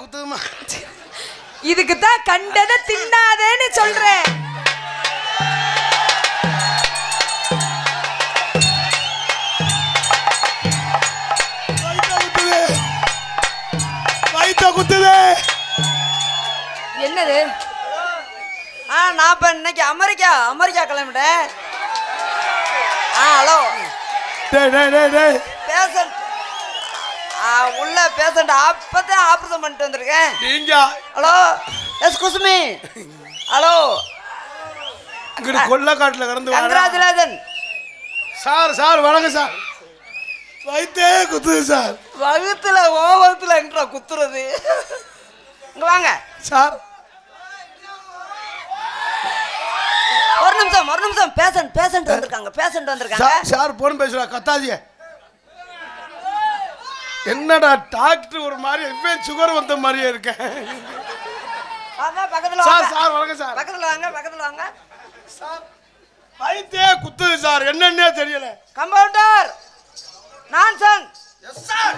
குத்துதுமா. இதுக்கு தான் கண்டத தின்னாதேன்னு சொல்றேன். வயித்த குத்துது. என்னது? நான் இப்ப இன்னைக்கு அமெரிக்கா கிளம்பிட்டேன். ஹலோ பேஷண்ட் உள்ள பேஷண்ட் அப்பதான் ஆபரேஷன் பண்ணிட்டு வந்திருக்கேன். Hello excuse me. ஹலோ இங்க கொல்லக்காட்டுல கடந்து கங்க்ராச்சுலேஷன் சார். வணக்கம் சார். வயித்தே குத்துது சார். வகுத்துல என்ற குத்துறது. இங்க வாங்க சார். ஒரு நிமிஷம் பேஷண்ட் வந்திருக்காங்க. சார் போன் பேசுறா கத்தாதிய. என்னடா டாக்டர் ஒரு மாதிரி இவன் சுகர் வந்த மாதிரியே இருக்க. பக்கத்துல சார் வணக்கம் சார். பக்கத்துல வாங்க சார். வயித்தே குத்துது சார். என்னன்னே தெரியல. Compounder nonsense. Yes sir.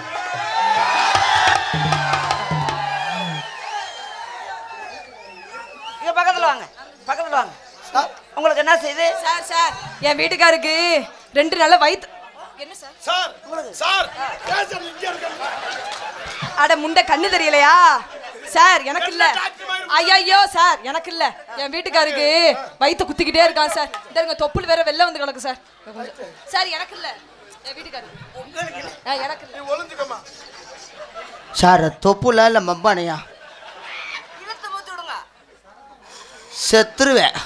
இங்க பக்கத்துல வாங்க சார். உங்களுக்கு என்ன செய்யுது சார் என் வீட்டுக்காருக்கு 2 நாளா வயித்து. என்ன சார்? சார் பேஷண்ட் இங்க இருக்காங்க. அட முண்டை கண்ணு தெரியலையா சார்? எனக்கு இல்ல. ஐயோ சார் எனக்கு இல்ல. என் வீட்டுக்காருக்கு வயித்து குத்திக்கிட்டே இருக்கான் சார். இந்த தொப்புள் வேற வெளில வந்து கிடக்கு சார். சார் எனக்கு இல்ல. என் வீட்டுக்காருக்கு உங்களுக்கு இல்ல. எனக்கு இல்ல. நீ ஒளிஞ்சுக்கமா சார். தொப்புல இல்ல மம்பானையா? இழுத்து மூச்சு விடுங்க. செத்துருவேன்.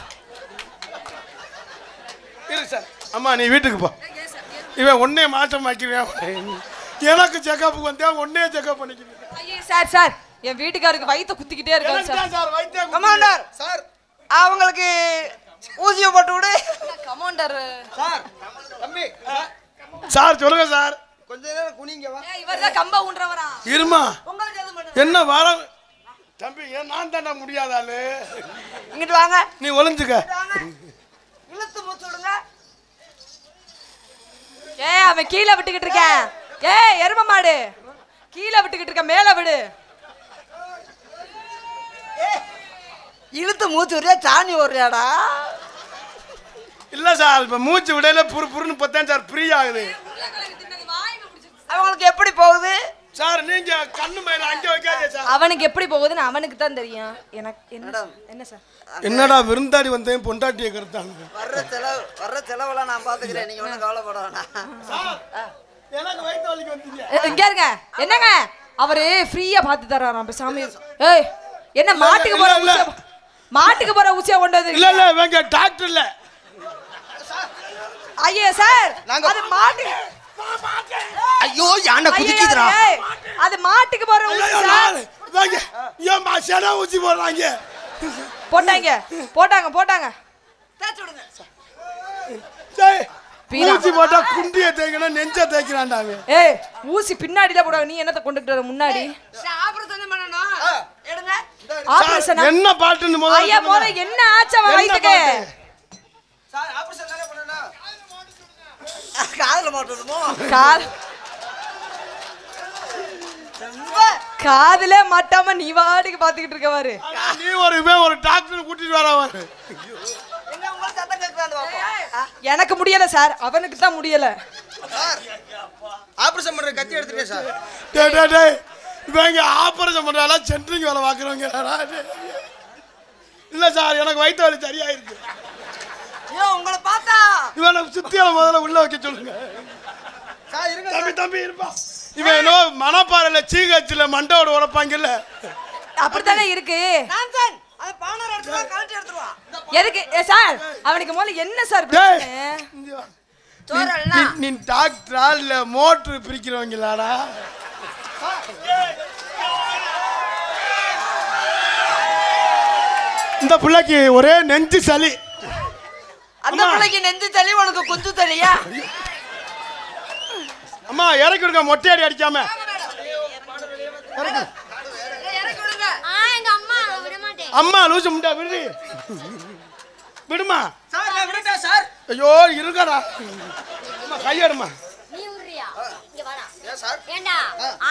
இரு சார். அம்மா நீ வீட்டுக்கு போ. இவன் ஒன்னே மாற்றம் ஆக்கிடுவேன். எனக்கு செக்கப் வந்தேன் ஒன்னே செக்கப் பண்ணிக்கிறேன். ஐயே சார் என் வீட்டுக்காருக்கு வயித்தை குத்திக்கிட்டே இருக்கான் சார். கமாண்டர் சார் அவங்களுக்கு ஊசியை போட்டு விடு. Commander sir. தம்பி சார் சொல்லுங்க சார். கொஞ்ச நேரம் குனிங்க வா. இவர்தான் கம்ப ஊன்றவரா? இருமா. உங்களுக்கு எது பண்ணு? என்ன வர தம்பி ஏன் நான் தாண்டா முடியாதாளு. இங்கிட்டு வாங்க. நீ ஒளிஞ்சுக்க. இழுத்து மூச்சு விடுங்க. அவன் கீழே விட்டுக்கிட்டு இருக்கேன். எரும மாடு கீழே விட்டுக்கிட்டு இருக்க. மேல விடு. இழுத்து மூச்சு விடுறியா சாணி ஓடுறியாடா? இல்ல சார் இப்ப மூச்சு விடையில புருன்னு பார்த்தேன் சார். ஃப்ரீ ஆகுது. அவங்களுக்கு எப்படி போகுது சார்? நீங்க கண்ணு மேல அங்க வைக்காதே சார். அவனுக்கு எப்படி போகுதுன்னு அவனுக்கு தான் தெரியும். எனக்கு என்ன சார்? என்னடா விருந்தாடி வந்தேன் பொண்டாட்டியை கருத்தாங்க. வர்ற செலவெல்லாம் நான் பாத்துக்கிறேன். நீங்க ஒன்றும் கவலைப்பட வேணாம். எனக்கு வயிற்று வலிக்கு வந்தீங்க. இங்க இருங்க. என்னங்க அவரு ஃப்ரீயா பார்த்து தர்றாராம் சாமி. என்ன மாட்டுக்கு போற ஊசியா கொண்டு வந்து? இல்ல இவங்க டாக்டர் இல்ல. ஐயே சார் அது மாட்டு. ஐயோ யானை குதிக்குதுடா. அது மாட்டுக்கு போற ஊசி சார். இவங்க ஏன் மாசனா ஊசி போடுறாங்க? போட்டாங்க. தேய்ச்சு விடுங்க. ஊசி போட்டா குண்டிய தேய்க்கணும் நெஞ்ச தேய்க்கிறான்டாங்க. ஊசி பின்னாடில போடுவாங்க. நீ என்னத்த கொண்டுட்டு வர முன்னாடி? ஆபரேஷன் பண்ணனும். எடுங்க. ஆபரேஷன் என்ன பாட்டுன்னு முதல்ல ஐயா போல என்ன ஆச்சு அவ வயித்துக்கு? சார் ஆபரேஷன் தானே பண்ணனும். காதுல மாட்டணுமோ? காதுல மாட்டாம நீ வாடிக்கு பாத்துக்கிட்டு இருக்க பாரு. நீ ஒரு டாக்டர் கூட்டிட்டு வர பாரு. எங்க உங்க சத்தம் கேக்குறாங்க பாப்போம். எனக்கு முடியல சார். அவனுக்கு தான் முடியல. சார் ஆபரேஷன் பண்ற கத்தி எடுத்துட்டே சார். டேய் இவங்க ஆபரேஷன் பண்றால சென்ட்ரிங் வேலை பாக்குறவங்கடா. இல்ல சார் எனக்கு வயித்து வலி சரியா இருக்கு. ஐயோ உங்களை பார்த்தா இவனை சுத்தியால முதல்ல உள்ள வைக்க சொல்லுங்க. சார் இருங்க. தம்பி இருப்பா. இவன் ஏதோ மணப்பாறையில சீகச்சில மண்டோட உடப்பாங்கல்ல அப்படித்தானே இருக்கு. நான்சன் அது பானர் எடுத்துவா கழட்டி எடுத்துவா. எதுக்கு சார்? அவனுக்கு முதல்ல என்ன சார் பிரச்சனை? நீ டாக்டரா இல்ல மோட்டர் பிரிக்கிறவங்களாடா? இந்த பிள்ளைக்கு ஒரே நெஞ்சு சளி. அந்த பிள்ளைக்கு நெஞ்சு சளி உனக்கு குஞ்சு சளியா? அம்மா இறக்கி விடுங்க மொட்டையடி அடிக்காம. அம்மா லூசு முண்டா விடு. விடுமா. சார் நான் விடுடா சார். ஐயோ இருக்கடா. அம்மா கையடுமா. நீ உறியா? இங்க வாடா. ஏன் சார்? ஏண்டா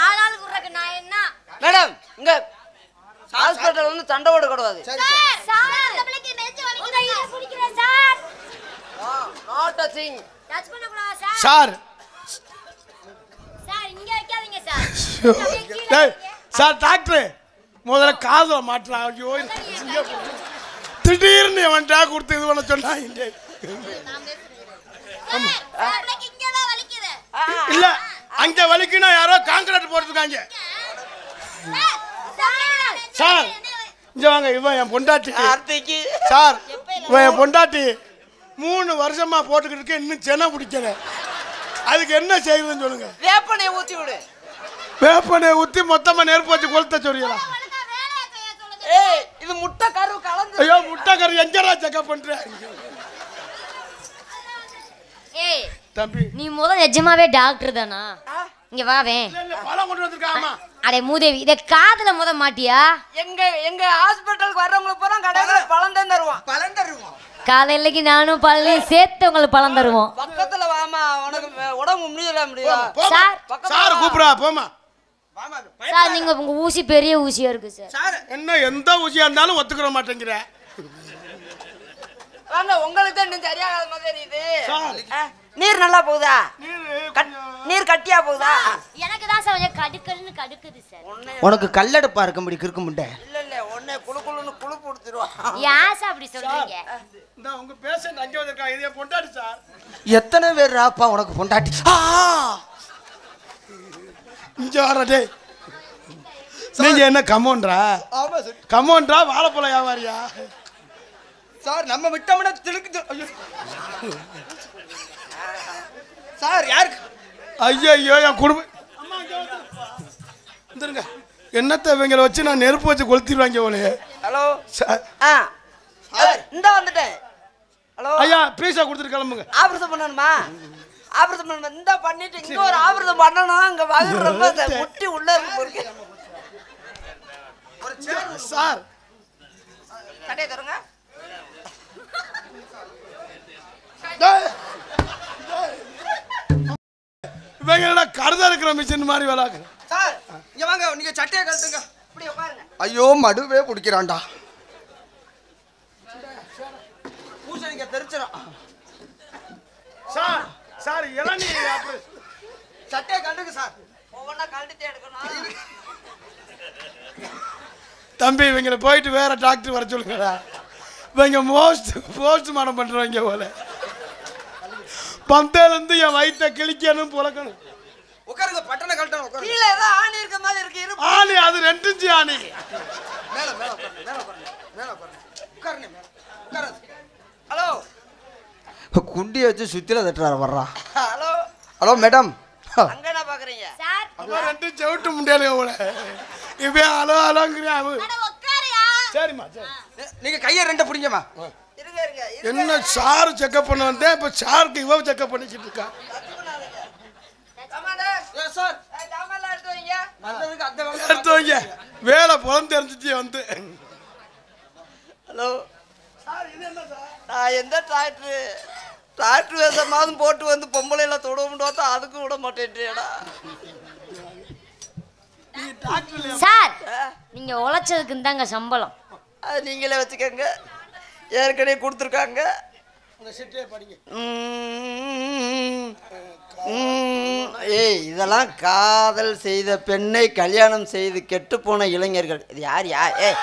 ஆளாளுக்கு உறக்க நான் என்ன மேடம் இங்க ஹாஸ்பிடல் வந்து சண்டை போட கூடாது. சார் அந்த பிள்ளைக்கு நெஞ்சு வலிக்குது. உங்க இத பிடிக்கிறேன் சார். Not touching. டச் பண்ண கூடாது சார். சார் சார் இங்க வைக்காதீங்க சார். டேய் சார் டாக்டர் முதல்ல காதுல மாட்டறா. ஐயோ திடீர்னு அவன்டா கொடுத்து இது பண்ண சொன்னாங்க. சார் பிள்ளைக்கு இங்க தான் வலிக்குது. இல்ல அங்க வலிக்குனா யாரோ கான்கிரீட் போட்டுருக்காங்க. சார் இங்க வாங்க. இவன் என் பொண்டாட்டி கார்த்திக்கு. சார் இவன் என் பொண்டாட்டி 3 வருஷமா போட்டுக்கிட்டு இருக்க, இன்னும் சென பிடிக்கல. அதுக்கு என்ன செய்யுதுன்னு சொல்லுங்க. வேப்பனையை ஊத்தி விடு. வேப்பனையை ஊத்தி மொத்தமா நெருப்பு வச்சு கொளுத்த சொல்லிடலாம். ஏய் இது முட்டை கரு கலந்து. ஐயோ முட்டை கறி எங்கடா செக்கப் பண்ற? ஏய் தம்பி நீ நிஜமாவே டாக்டர் தானா? இங்க வாவேன். இல்ல பழம் கொண்டு வந்திருக்காமா. அடே மூதேவி இத காதுல மாட்டியா? எங்க ஹாஸ்பிடலுக்கு வர்றவங்களுக்கு பூரா கடையில பழம் தான் தருவான். பழம் தருவான். காலையிலக்கு நானும் பழம் சேர்த்து உங்களுக்கு பழம் தருவோம். பக்கத்துல வாமா, உனக்கு உடம்பு முடியல. சார் சார் கூப்பிடா போமா. சார் நீங்க உங்க ஊசி பெரிய ஊசியா இருக்கு சார். என்ன எந்த ஊசியா இருந்தாலும் ஒத்துக்கிற மாட்டேங்கிற. வாங்க உங்களுக்கு தான் இன்னும் சரியாகாத மாதிரி இது. நீர் நல்லா போகுதா? நீர் கட்டியா போகுதா? எனக்கு தான் சார் கொஞ்சம் கடுக்குது சார். உனக்கு கல்லடுப்பா இருக்க முடியும் கிறுக்கு முண்டை. இல்ல உடனே குளுக்குளுன்னு குளு போடுத்துருவான். ஏன் சார் அப்படி சொல்றீங்க? இந்த உங்க பேஷண்ட் அங்கே வந்திருக்காங்க. இது பொண்டாட்டி சார். எத்தனை பேர் ராப்பா உனக்கு பொண்டாட்டி? இங்க வரடே. நீங்க என்ன கமோன்றா? ஆமா சார். கமோன்றா வாழைப்பழ வியாபாரியா? சார் நம்ம விட்டோம்னா திழுக்கு. சார் யாருக்கு? ஐயோ என் குடும்பம் வந்துருங்க. என்னத்த இவங்களை வச்சு நான் நெருப்பு வச்சு கொளுத்திடுவாங்க போலயே. ஹலோ சார் இந்த வந்துட்டேன். ஹலோ ஐயா பீஸா கொடுத்துட்டு கிளம்புங்க. ஆபரேஷன் பண்ணணுமா? ஆபரேஷன் பண்ணணும். இந்த பண்ணிட்டு இங்க ஒரு ஆபரேஷன் பண்ணணும். இங்க வயிறு ரொம்ப முட்டி உள்ள இருக்கு. சார் கடையை தருங்க. இவங்க கருதா இருக்கிற மிஷின் மாதிரி வேலாக்கு. சார் இங்க வாங்க, நீங்க சட்டையை கழட்டுங்க. இப்படி உட்காருங்க. ஐயோ மடுவே பிடிக்கிறான்டா. பூசை நீங்க தெரிச்சிடும். சார் சார் இளநீ சட்டையை கழட்டுங்க சார். ஒவ்வொன்றா கழட்டிட்டே எடுக்கணும். தம்பி இவங்களை போயிட்டு வேற டாக்டர் வர சொல்லுங்கடா. இவங்க போஸ்ட்மார்ட்டம் பண்றவங்க போல. பந்தேலேருந்து என் வயிற்ற கிழிக்கணும் புழக்கணும். உட்காருங்க, பட்டனை கழட்டணும். உட்காருங்க. கீழே ஏதோ ஆணி இருக்க மாதிரி இருக்கு. ஆணி அது 2 இன்ச்சு ஆணி. மேல உட்காருங்க. உட்காருங்க. ஹலோ குண்டியை வச்சு சுத்தில தட்டுறாரு வர்றா. Hello hello madam. அங்க என்ன பாக்குறீங்க? சார் அப்ப 2 செவிட்டு முண்டியால போல. இவன் அலோங்கிறியா? உட்காரியா? சரிம்மா சரி. நீங்க கையை 2 பிடிங்கம்மா. இருங்க என்ன சார் செக்அப் பண்ண வந்தேன். இப்ப சாருக்கு இவ செக்அப் பண்ணிக்கிட்டு இருக்கா. சார் எடுத்து வைங்க. வேலை புலம் தெரிஞ்சிச்சு வந்து. ஹலோ நான் எந்த டிராக்டர் வேஷமாவது போட்டு வந்து பொம்பளையில தொடவும் பார்த்தா அதுக்கு விட மாட்டேன்றியடா. சார் நீங்க உழைச்சதுக்கு தாங்க சம்பளம். அது நீங்களே வச்சுக்கோங்க. ஏற்கனவே கொடுத்துருக்காங்க. ஏய் இதெல்லாம் காதல் செய்த பெண்ணை கல்யாணம் செய்து கெட்டு போன இளைஞர்கள். இது யார் ஏய்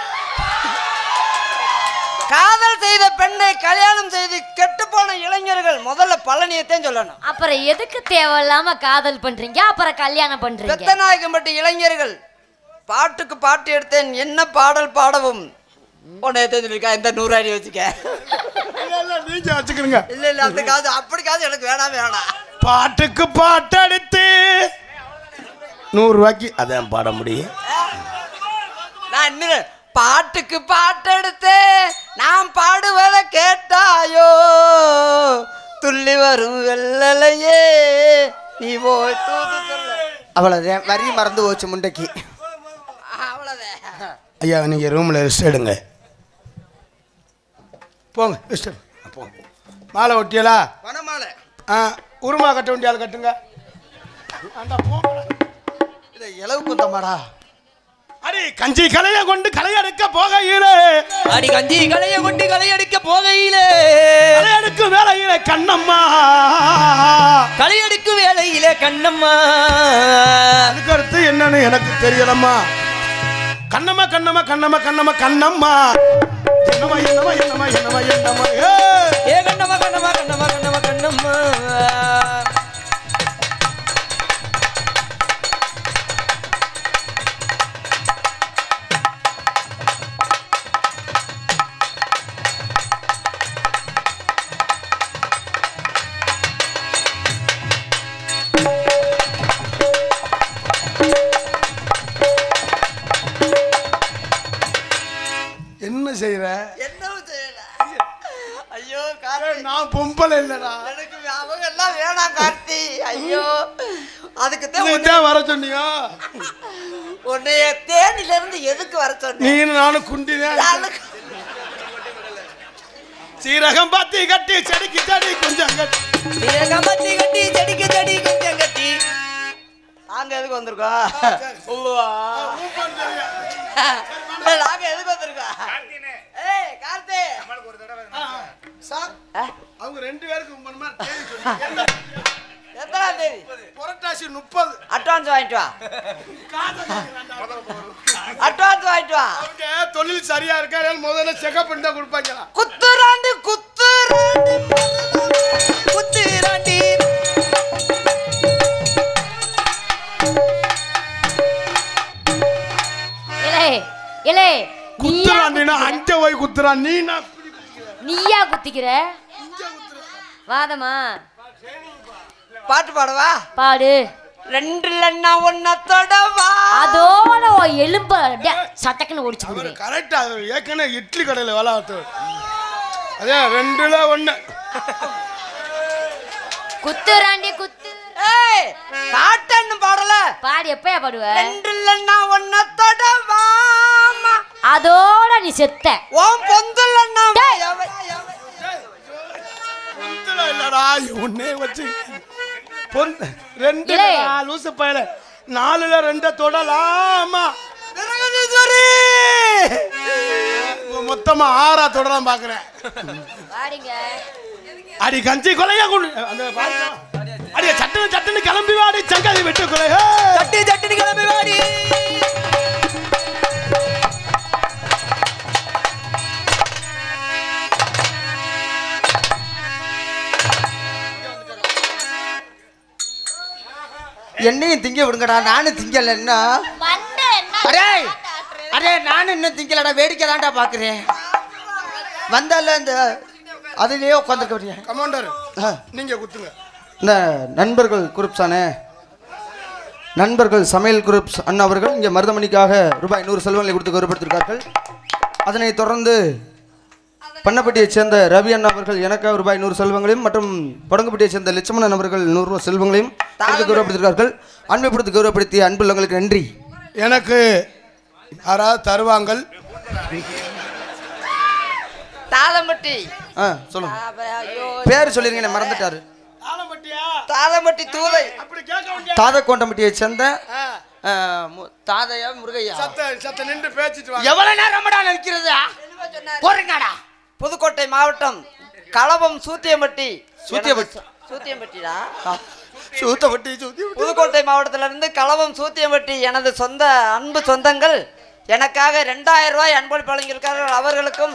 காதல் செய்த பெண்ணை கல்யாணம் செய்து கெட்டு போன இளைஞர்கள் முதல்ல பழனியத்தையும் சொல்லணும். அப்புறம் எதுக்கு தேவையில்லாம காதல் பண்றீங்க, அப்புறம் கல்யாணம் பண்றீங்க? பெத்தநாயக்கம்பட்டி இளைஞர்கள் பாட்டுக்கு பாட்டு எடுத்தேன் என்ன பாடல் பாடவும் உன்னை தெரிஞ்சிருக்கா. இந்த 100 அடி வச்சுக்க. நீங்க வச்சுக்கிறீங்க. இல்ல அந்த காது அப்படி காது எனக்கு வேணாம். பாட்டுக்கு பாட்டு எடுத்து 100 ரூபாய்க்கு அதான் பாட முடியும். நான் இன்னும் பாட்டுக்கு பாட்டு எடுத்து நான் பாடுவதை கேட்டாயோ துள்ளி வரும் வெள்ளலையே நீ போய் தூது சொல்ல. அவ்வளவுதான், வரி மறந்து போச்சு முண்டைக்கு. அவ்வளவுதான். ஐயா நீங்க ரூம்ல ரெஸ்ட் எடுங்க. போங்க ரெஸ்ட் போங்க. மாலை ஒட்டியலா? வனமாலை. உருமா கட்ட வேண்டிய ஆள் கட்டுங்க. அந்த போங்க. இதை இலவு குத்தமாடா. அடி கஞ்சி கலைய கொண்டு கலையெடுக்க போகையிலே அடி கஞ்சி கலைய கொண்டு கலையெடுக்க போகையிலே கலையெடுக்கு வேலையிலே கண்ணம்மா கலையெடுக்கு வேலையிலே கண்ணம்மா அதுக்கு அடுத்து என்னன்னு எனக்கு தெரியலம்மா கண்ணம்மா கண்ணம்மா கண்ணம்மா கண்ணம்மா கண்ணம்மா என்னம்மா என்னம்மா என்னம்மா என்னம்மா என்னம்மா ஏ கண்ணம்மா கண்ணம்மா கண்ணம்மா கண்ணம்மா கண்ணம்மா என்ன செய்யற என்னவும் செய்யல ஐயோ நான் பொம்பளை இல்லடா எனக்கு அவங்க எல்லாம் வேணாம் கார்த்தி ஐயோ அதுக்கு தான் வர சொன்னியா உன்னைய தேனில இருந்து எதுக்கு வர சொன்னீங்க நீ நானும் குண்டிதான் சீரகம் பாத்தி கட்டி செடிக்கு செடி கொஞ்சம் கட்டி சீரகம் பாத்தி கட்டி செடிக்கு செடி கொஞ்சம் கட்டி நாங்க எதுக்கு வந்திருக்கோம் நாங்க எதுக்கு வந்திருக்கோம் ஏய் கார்த்தி சார் அவங்க 2 பேருக்கு எத்தனாம் தேதி புரட்டாசி 30 அட்வான்ஸ் வாங்கிட்டு வா அட்வான்ஸ் வாங்கிட்டு வா அவங்க தொழில் சரியா இருக்கா முதல்ல செக்அப் பண்ணி தான் கொடுப்பாங்களா குத்துராண்டி குத்துராண்டி குத்துராண்டி இலே குத்துறாண்டினா அஞ்ச போய் குத்துறான் நீயா குத்திக்கிற வாதமா பாட்டு பாடவா பாடு 2 இல்லன்னா 1 தொடவா அதோட எலும்ப சட்டக்குன்னு ஓடிச்சு போடுவேன் கரெக்டா ஏற்கனவே இட்லி கடையில் வேலை ஆத்து அதே 2ல 1 குத்துறாண்டி குத்து ஏய் பாட்டன்னு பாடல பாடு எப்பயா பாடுவ 2 இல்லன்னா 1 தொடவா அதோட நீ செத்த ஓம் பொந்துலன்னா பொந்துல இல்லடா ஒண்ணே வச்சு பொந்து 2 லூசு பயல 4ல 2 தொடலாமா மொத்தமா 6 தொடலாம் பாக்குறேன் வாடிங்க அடி கஞ்சி கொலையா அந்த அடிய சட்டுன்னு சட்டுன்னு கிளம்பி வாடி சங்காதி வெட்டு கொலை சட்டி சட்டுன்னு கிளம்பி வாடி என்னையும் திங்க விடுங்கடா, நானும் திங்கல. என்ன அரே அரே, நானும் இன்னும் திங்கலடா, வேடிக்கை தான்டா பாக்குறேன். வந்தால இந்த அதுலயே உட்காந்துருக்க. கமாண்டர் நீங்க குத்துங்க. இந்த நண்பர்கள் குரூப்ஸானே, நண்பர்கள் சமையல் குரூப்ஸ் அண்ணா அவர்கள் இங்கே மருதமணிக்காக ரூபாய் 100 செல்வங்களை கொடுத்து கௌரவப்படுத்தியிருக்கார்கள். அதனைத் தொடர்ந்து பண்ணப்பட்டியைச் சேர்ந்த ரவி அண்ணா அவர்கள் எனக்காக ரூபாய் 100 செல்வங்களையும் மற்றும் படங்குப்பட்டியைச் சேர்ந்த லட்சுமணன் அவர்கள் 100 ரூபாய் செல்வங்களையும் கொடுத்து கௌரவப்படுத்தியிருக்கார்கள். அன்பைப்படுத்தி கௌரவப்படுத்திய அன்புள்ளவங்களுக்கு நன்றி. எனக்கு யாராவது தருவாங்கள். தாதம்பட்டி சொல்லுங்க, பேர் சொல்லிருங்க, மறந்துட்டாரு. தாதம்பட்டி தூதை தாதக்கோண்டம்பட்டியை சேர்ந்த தாதையா முருகையா. சத்த நின்று பேசிட்டு எவ்வளவு நேரம்டா நிற்கிறது? போறீங்கடா. புதுக்கோட்டை மாவட்டம் களபம் சூத்தியம்பட்டி. சூத்தியம்பட்டிடா, புதுக்கோட்டை மாவட்டத்தில இருந்து களபம் சூத்தியம்பட்டி எனது சொந்த அன்பு சொந்தங்கள் எனக்காக 2000 ரூபாய் அன்பளிப்பு வழங்கியிருக்கிறார்கள். அவர்களுக்கும்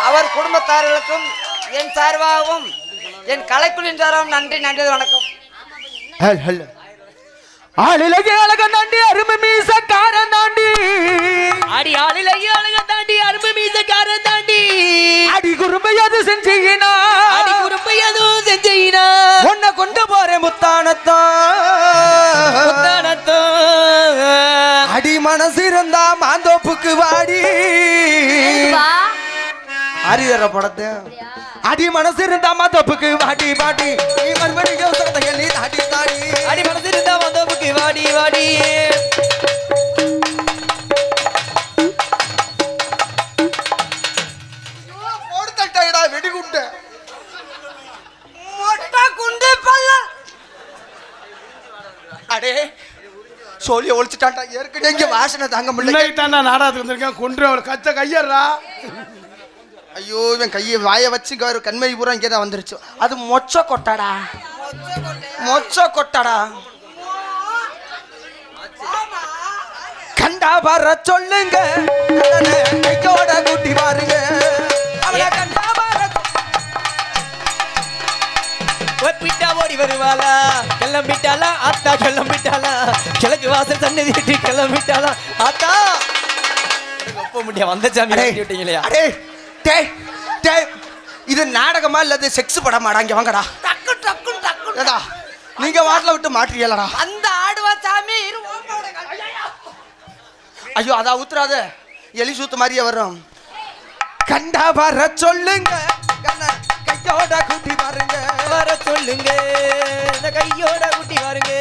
அவர் குடும்பத்தார்களுக்கும் என் சார்பாகவும் என் கலைக்குழுவின் சார்பாகவும் நன்றி. நன்றி, வணக்கம். ஆளிலகி அழகன் தாண்டி அருமை மீசக்காரன் தாண்டி, அடி ஆளிலகி அழகன் தாண்டி அருமை மீசக்காரன் தாண்டி, அடி குறும்பையது செஞ்சீனா, அடி குறும்பையதும் செஞ்சீனா, உன்னை கொண்டு போறேன் முத்தானத்தோ, அடி மனசு இருந்தா மாந்தோப்புக்கு வாடி. அரிதர படத்தை அடி மனசு இருந்தா மாந்தோப்புக்கு வாடி வாடி, நீ மறுபடியும் நீ தாடி தாடி, அடி மனசு இருந்தா மாந்தோப்புக்கு வாடி வாடி. வெடிகுண்ட மொட்டை குண்டு பல்ல. அடே சொல்லி ஒழிச்சிட்டான்டா ஏற்கனவே இங்க வாசனை தாங்க முடியல. இன்னைக்கு தான்டா நாடகத்துக்கு வந்திருக்கேன். கொன்று அவளை கச்ச கையறா. ஐயோ இவன் கையை வாயை வச்சு கண்மை பூரா இங்கே தான் வந்துருச்சு. அது மொச்ச கொட்டாடா, மொச்ச கொட்டாடா. கண்டா வர சொல்லுங்க, கையோட கூட்டி பாருங்க. ஒப்பிட்டா ஓடி வருவாளா, கிளம்பிட்டாளா ஆத்தா, கிளம்பிட்டாளா கிழக்கு வாசல் சன்னதி விட்டு கிளம்பிட்டாளா ஆத்தா. ஒப்ப முடியா வந்த சாமி விட்டீங்களா? அடே டேய் டேய், இது நாடகமா இல்லது செக்ஸ் படமாடா? இங்க வாங்கடா. டக்கு டக்கு டக்கு ஏடா நீங்க வாட்ல விட்டு மாட்டீங்களடா? அந்த ஆடுவா சாமி. ஐயோ அதா ஊத்துறாத, எலி சூத்து மாதிரியே வரும். கண்டா வர சொல்லுங்க, கையோட கூட்டி பாருங்க. வர சொல்லுங்க, இந்த கையோட குட்டி பாருங்க.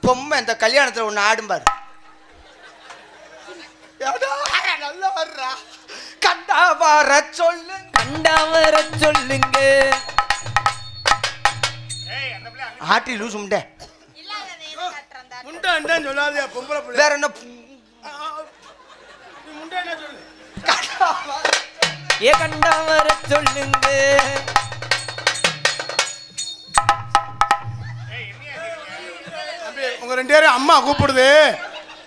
பொம்மை இந்த கல்யாணத்துல ஒண்ணு ஆடும்பாரு. நல்லா வர்றா. கண்டா வர சொல்லுங்க, கண்டா வர சொல்லுங்க. ஆட்டி லூசு முண்டை. முண்டை சொல்லாதே பொம்பளை பிள்ளை. வேற என்ன? முண்டை என்ன சொல்லு? ஏ கண்டா வர சொல்லுங்க. தம்பி உங்க 2 பேரும் அம்மா கூப்பிடுது,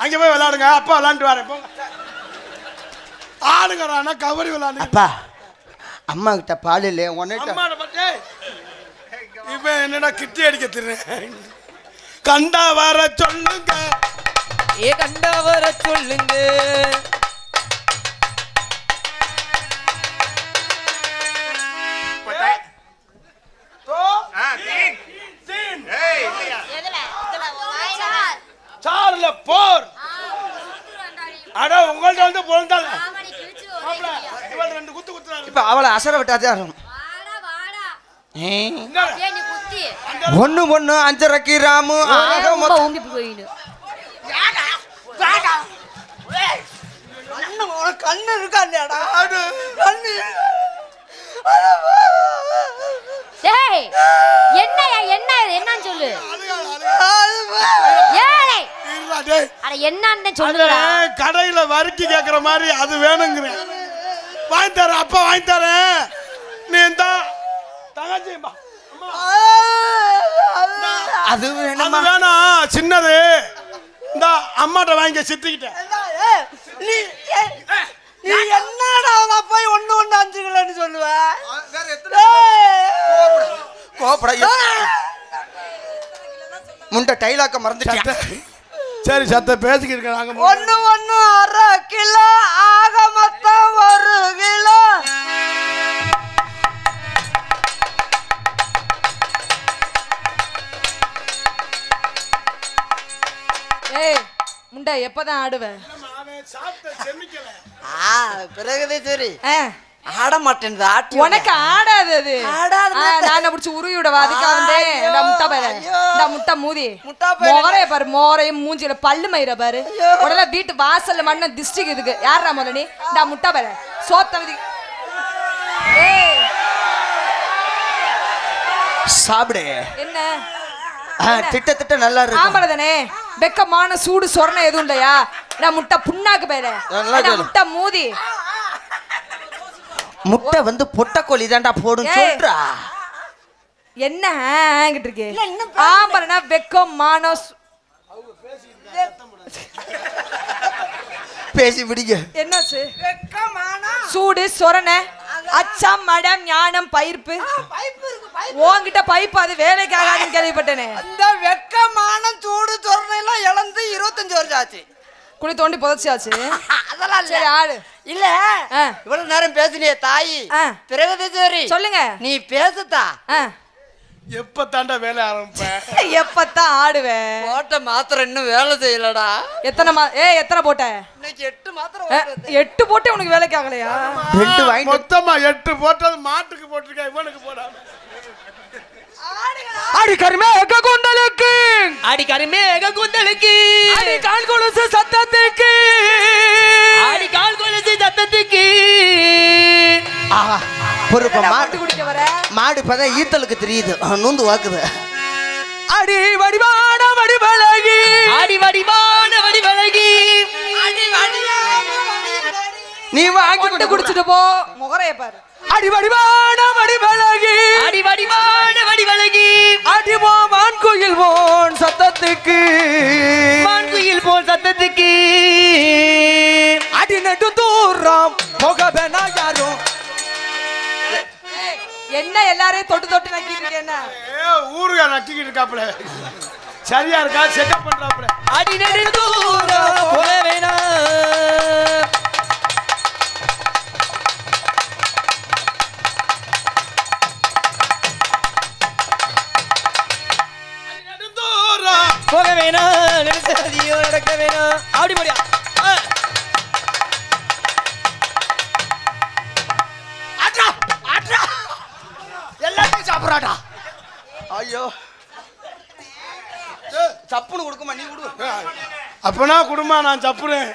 அங்க போய் விளையாடுங்க. அப்பா விளையாண்டு வரேன். போங்க ஆடுங்கறானா கபடி விளையாடுங்க. அப்பா அம்மா கிட்ட பால் இல்ல உன்னிட்ட. அம்மாட பட்டே இப்ப என்னடா கிட்டி அடிக்க திறேன். கண்டா வர சொல்லுங்க, ஏ கண்டா வர சொல்லுங்க. சார்ல போர். அட உங்கள்ட்ட வந்து பொழுந்தாங்க. மாப்ள இவன் 2 குத்து குத்துறாரு. இப்ப அவளை அசர விட்டாதே ஆகும். ஒண்ணு ஒண்ணு 5.5 ராமு ஆக மொத்தம் கண்ணு இருக்கா இல்லையாடா? என்னன்னு சொல்லு. என்னன்னு சொல்லுடா. கடையில வறுக்கி கேக்குற மாதிரி அது வேணுங்கிறேன். வாங்கி தரேன், அப்பா வாங்கி தரேன். நீ இந்த தங்கச்சி அது வேணுமா? வேணாம், சின்னது. இந்த அம்மாட்ட வாங்கி சித்திக்கிட்டேன். நீ என்னடா போய் 1 1 5 கிலோன்னு சொல்லுவ? கோபட முண்டை டைலாக்க மறந்துட்டேன். சரி சத்த பேசிக்கிட்டு இருக்க. நாங்க 1 1 1/2 கிலோ ஆக மொத்தம் 1 கிலோ. ஏய் முண்டை எப்பதான் ஆடுவ? பிறகுதே சரி ஆட மாட்டேன். உனக்கு ஆடாது அது. நான் பிடிச்சி உருவிடவா? அதுக்காக வந்தேன். முட்டை பாரு, இந்த முட்டை மூதி மோரைய பாரு, மோரையும் மூஞ்சில பல்லு மயிர பாரு. உடனே வீட்டு வாசல்ல மண்ண டிஸ்ட்ரிக் இதுக்கு யாரா முதல்ல நீ? இந்த முட்டை பாரு சோத்த சாப்பிடு. என்ன திட்ட நல்லா இருக்கு. ஆம்பளை தானே, வெக்கமான சூடு சொரணை எதுவும் இல்லையா? நான் முட்டை புண்ணாக்கு பேரு, முட்டை மூதி. முட்டை வந்து பொட்டக்கோழி தான்டா போடும் சொல்றா. என்ன ஆங்கிட்டு இருக்கே? ஆம்பளைனா வெக்கம் மானம் பேசி பிடிங்க. என்னாச்சு? சூடு சொரணை அச்சம் மடம் ஞானம் பயிர்ப்பு. உன்கிட்ட பைப்பு அது வேலைக்கு ஆகாதுன்னு கேள்விப்பட்டேனே. இந்த வெக்கமான சூடு சொரணை எல்லாம் இழந்து 25 வருஷம் ஆச்சு. குழி தோண்டி புதைச்சாச்சு. அதெல்லாம் சரி ஆடு. இல்ல இவ்வளவு நேரம் பேசினியே தாயி. பிறகு சரி சொல்லுங்க. நீ பேசுதா? எப்ப தாண்டா வேலை ஆரம்பிப்பேன்? எப்பத்தான் ஆடுவேன்? போட்ட மாத்திரம் இன்னும் வேலை செய்யலடா. எத்தனை போட்ட? இன்னைக்கு 8 மாத்திரம். 8 போட்டு உனக்கு வேலைக்கு ஆகலையா? 2 வாங்கி மொத்தமா 8 போட்டது மாட்டுக்கு போட்டிருக்கேன், இவனுக்கு போடாம. அடி கருமேக குண்டலுக்கு, அடி கருமேக குண்டலுக்கு, அடி கால் கொலுசு சத்தத்துக்கு, அடி கால் கொலுசு சத்தத்துக்கு. பொறுப்பா மாட்டு குடிக்க வர மாடு இப்பதான் ஈத்தலுக்கு தெரியுது நூந்து வாக்குது. அடி வடிவான வடிவழகி அடி வடிவான வடிவழகி நீ வாங்கி குடிச்சிட்டு போ முகரைய பாரு. அடி வடிவான வடிவழகி அடி வடிவான வடிவழகி அடிவோ மான்குயில் போன் சத்தத்துக்கு மான்குயில் போன் சத்தத்துக்கு அடி நெடு தூரம் போக வேணா யாரும். என்ன எல்லாரையும் தொட்டு தொட்டு நக்கிட்டு இருக்கேன்னா ஊருகா நக்கிக்கிட்டு இருக்காப்புல. சரியா இருக்கா செக்அப் பண்றாப்புல. அடி நெடு தூரம் போக வேணா போக வேணாம் நினைச்சதையோ நடக்க வேணாம். அப்படி முடியா எல்லாத்தையும் சாப்பிட்றாடா. ஐயோ சப்புன்னு கொடுக்குமா நீ கொடு. அப்பனா குடும்பா நான் சப்புறேன்.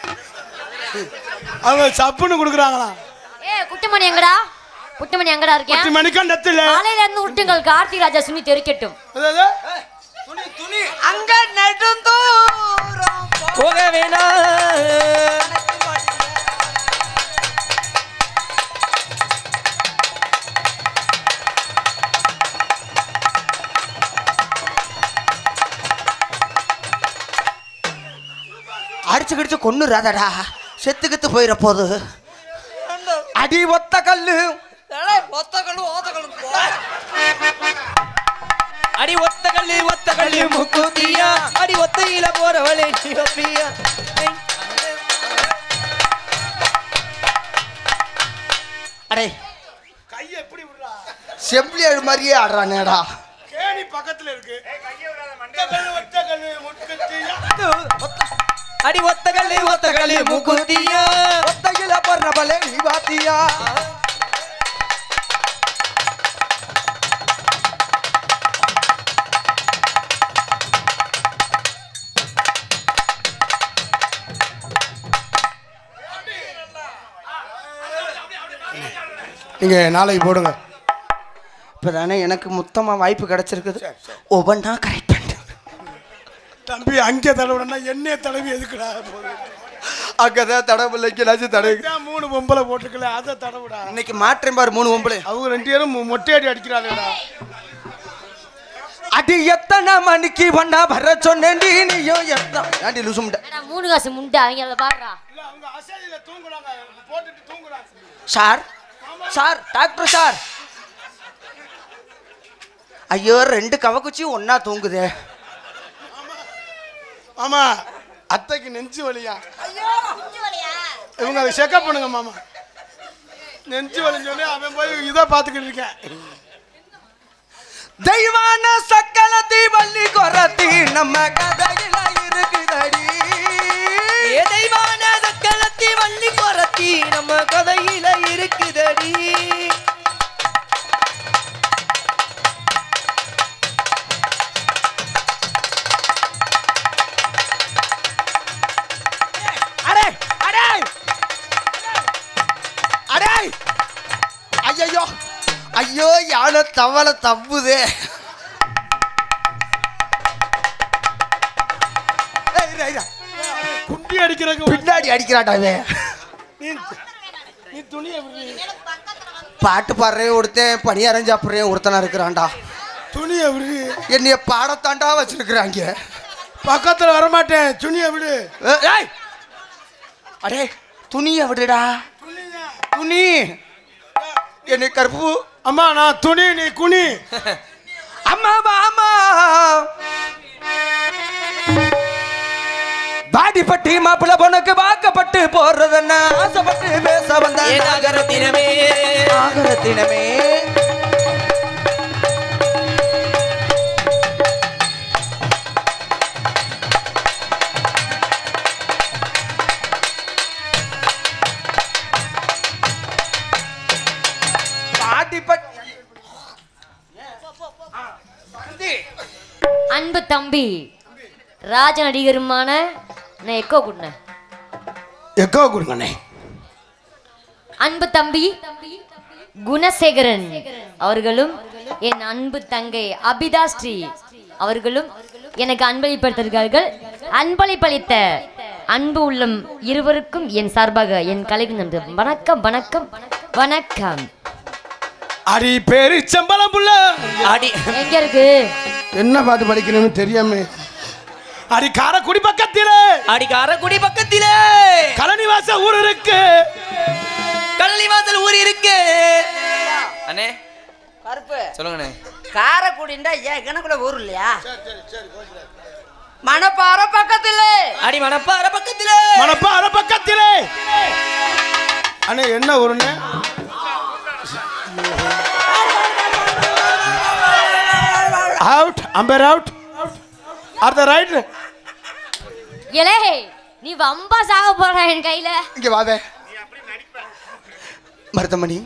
அவங்க சப்புன்னு கொடுக்குறாங்களா? குட்டிமணி எங்கடா? குட்டிமணி எங்கடா இருக்கேன்? குட்டிமணிக்கா நத்துல காலையில இருந்து விட்டுங்கள். கார்த்திக் ராஜா சுனி தெரிக்கட்டும். துணி அங்க நெடுந்தூரம் போக வேணாம். அடிச்சு கடிச்சு கொன்னுறாதடா செத்துக்கிட்டு போயிட போது. அடி ஒத்த கல்லு அடி ஒத்த கல்லு முக்குத்தியா அடி ஒத்தையில போறவளே சிவப்பிரியா. அடே கைய எப்படி விடுறா? செம்பிளி அழு மாதிரியே ஆடுறானேடா. கேணி பக்கத்துல இருக்கு. அடி ஒத்த கல்லு முக்குத்தியா ஒத்தையில போறவளே நீ பாத்தியா. நீங்க நாளைக்கு போடுங்க. இப்பதானே எனக்கு மொத்தமா வாய்ப்பு கிடைச்சிருக்குது. ஒவ்வொன்றா கரெக்ட் பண்ணு தம்பி. அங்கே தடவுனா என்னைய தடவி எதுக்குடா? அங்கதான் தடவில்லைக்கு தடவை 3 பொம்பளை போட்டுக்கல அதை தடவுடா. இன்னைக்கு மாற்றேன் பாரு 3 பொம்பளை. அவங்க 2 பேரும் மொட்டையடி அடிக்கிறாங்கடா. அடி எத்தனை மணிக்கு வந்தா வர சொன்னேன்டி நீயும் எத்தனை ஏன்டி லூசு முண்டை. 3 காசு முண்டை அவங்க அதை பாடுறா. இல்ல அவங்க அசையில தூங்குறாங்க. போட்டுட்டு தூங்குறாங்க. Sir sir doctor sir. ஐயோ 2 கவக்குச்சி ஒன்னா தூங்குதே. ஆமா அத்தைக்கு நெஞ்சு வலியா? இவங்க அதை செக்அப் பண்ணுங்க மாமா. நெஞ்சு வலின்னு சொல்லி அவன் போய் இதை பார்த்துக்கிட்டு இருக்கேன். தெய்வான சக்கலத்தி வள்ளி கொரத்தி நம்ம கதையில இருக்குதடி. தெய்வான சக்கலத்தி வள்ளி கொரத்தி நம்ம கதையில இருக்குதடி. அடே அடே அடே ஐயோ ஐயோ யானை தவளை தப்புதே. குண்டி அடிக்கிறதுக்கு பின்னாடி அடிக்கிறாட்டா இவன். நீ துணியை விடு. பாட்டு பாடுறேன் ஒருத்தன் பணியாரம் சாப்பிட்றேன் ஒருத்தனா இருக்கிறான்டா. துணியை விடு. என்னைய பாடத்தாண்டா வச்சிருக்கிறாங்க. பக்கத்துல வரமாட்டேன். துணியை விடு. ஏய் அடே துணியை விடுடா. துணி என்னை கருப்பு. அம்மா நான் துணி நீ குனி. அம்மா வாமா பாடிப்பட்டி மாப்பிள்ள பொண்ணுக்கு வாக்கப்பட்டு போறதுன்னா ஆசைப்பட்டு பேச வந்த நாகரத்தினமே நாகரத்தினமே. அன்பு தம்பி ராஜ நடிகருமான எக்கோ கொடுங்க. எக்கோ கொடுங்கண்ணே. அன்பு தம்பி குணசேகரன் அவர்களும் என் அன்பு தங்கை அபிதா ஸ்ரீ அவர்களும் எனக்கு அன்பளிப்படுத்திருக்கார்கள். அன்பளிப்பளித்த அன்பு உள்ளம் இருவருக்கும் என் சார்பாக என் கலைவி நன்றி. வணக்கம் வணக்கம் வணக்கம். அடி பேரு சம்பளம் புள்ள அடி எங்க இருக்கு? என்ன பாட்டு படிக்கணும்னு தெரியாம அடி காரக்குடி பக்கத்திலே அடி காரக்குடி பக்கத்திலே கலனிவாச ஊர் இருக்கு. கள்ளி ஊர் இருக்கு. அண்ணே கருப்பு சொல்லுங்கண்ணே. காரக்குடிண்டா ஏன் கணக்குள்ள ஊர் இல்லையா? மணப்பாறை பக்கத்திலே. அடி மணப்பாறை பக்கத்திலே. மணப்பாறை பக்கத்திலே. அண்ணே என்ன ஊருன்னு? அவுட் அம்பர் அவுட் ஆர் த ரைட். எலே நீ வம்பா சாக போற என் கையில. இங்க வாவே மருதமணி.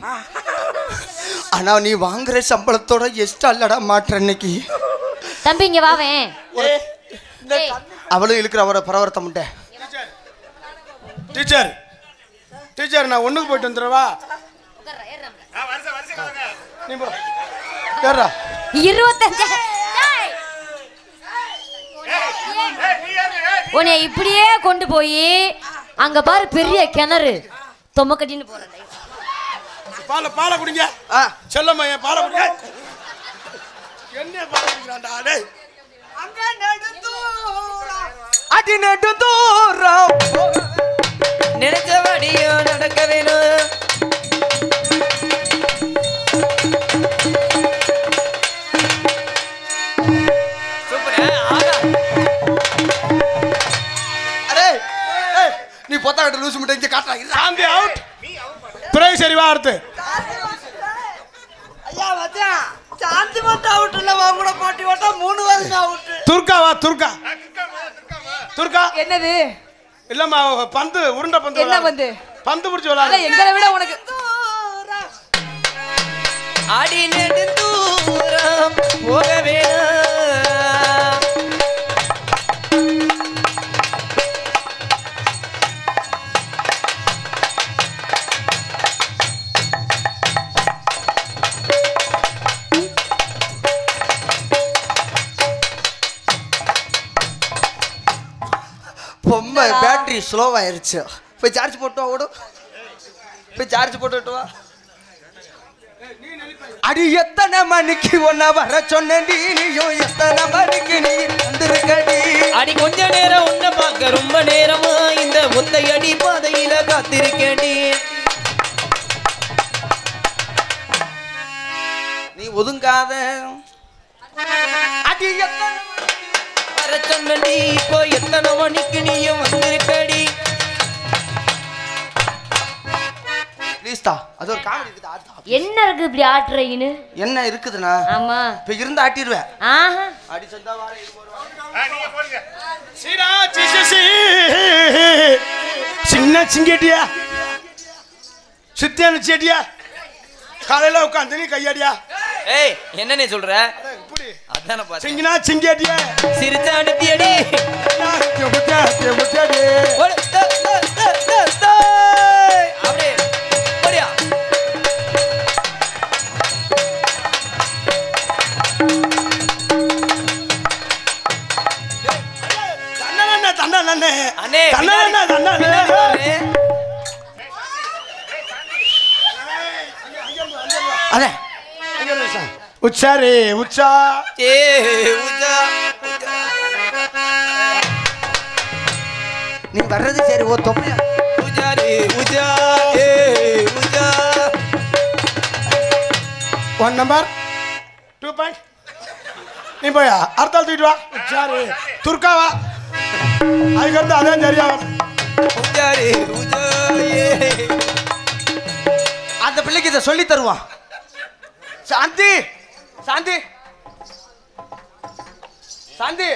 ஆனா நீ வாங்குற சம்பளத்தோட எஸ்ட் அல்லடா மாற்ற இன்னைக்கு. தம்பி இங்க வாவேன். அவளும் இழுக்கிற அவரை பரவரத்த முட்டை. டீச்சர் டீச்சர் நான் ஒண்ணுக்கு போயிட்டு வந்துடுவா. நீ போ ஏறா. 25 உன்னை இப்படியே கொண்டு போய் அங்க பாரு பெரிய கிணறு தொம்ம கட்டின்னு போறேன். பாலை குடிங்க. செல்லம்மா என் பாலை குடிங்க. என்ன பாலை குடிக்கிறான்டா டேய். அங்க நடுதூரம் அடி நடு தூரம் நினைச்சபடியோ நடக்க வேணும். நீ பொத்தா கட்ட லூசு முட்டை இங்க காட்டுறாங்க. சாந்தி அவுட். பிறகு சரி வா அடுத்து. ஐயா மச்சான் சாந்தி மட்டும் அவுட் இல்ல வா கூட போட்டி போட்டா 3 வருஷம் அவுட். துர்கா வா துர்கா. துர்கா என்னது? இல்லம்மா பந்து உருண்டை பந்து. என்ன பந்து? பந்து புடிச்சு விளையாடு. எங்களை விட உனக்கு அடி நடு தூரம் போக வேணும். பொம்மை பேட்டரி ஸ்லோவாயிருச்சு. போய் சார்ஜ் போட்டு வா. ஓடும் போய் சார்ஜ் போட்டு வா. அடி எத்தனை மணிக்கு ஒன்ன வர சொன்ன நீயும் எத்தனை மணிக்கு நீ வந்திருக்கடி. அடி கொஞ்ச நேரம் உன்னை பார்க்க ரொம்ப நேரமா இந்த ஒத்தையடி பாதையில காத்திருக்கேடி. நீ ஒதுங்காத. அடி எத்தனை வர சொன்னடி இப்போ எத்தனை மணிக்கு நீயும் வந்திருக்கடி. ப்ளீஸ்டா அது ஒரு காமெடி இருக்குது. ஆடுதா என்ன இருக்கு இப்படி ஆட்டுறீங்கன்னு? என்ன இருக்குதுண்ணா? ஆமா இப்ப இருந்து ஆட்டிடுவேன். ஆஹா அடி சொந்தா வார சீரா சிசி சின்ன சிங்கேட்டியா சித்தியான செடியா காலையில உட்காந்து நீ கையாடியா. ஏய் என்னன்னு சொல்ற? இப்படி அதான பாத்து சிங்கினா சிங்கேட்டியா சிரிச்ச அனுப்பியடி. அப்படியே போடியா. அண்ணே அண்ணே உச்சாரே உச்சா. ஏ உஜா நீ வர்றது சரி. ஓ தொப்பையா உஜா ரே உஜா ஏ உஜா. 1 நம்பர் 2 பாயிண்ட். நீ போயா அர்த்தால் தூக்கிட்டு வா. உச்சாரே துர்கா வா. அதுக்கடுத்து அதே சரியா உஜா ரே உஜா ஏ. அந்த பிள்ளைக்கு இதை சொல்லி தருவான். சாந்தி சாந்தி சாந்தி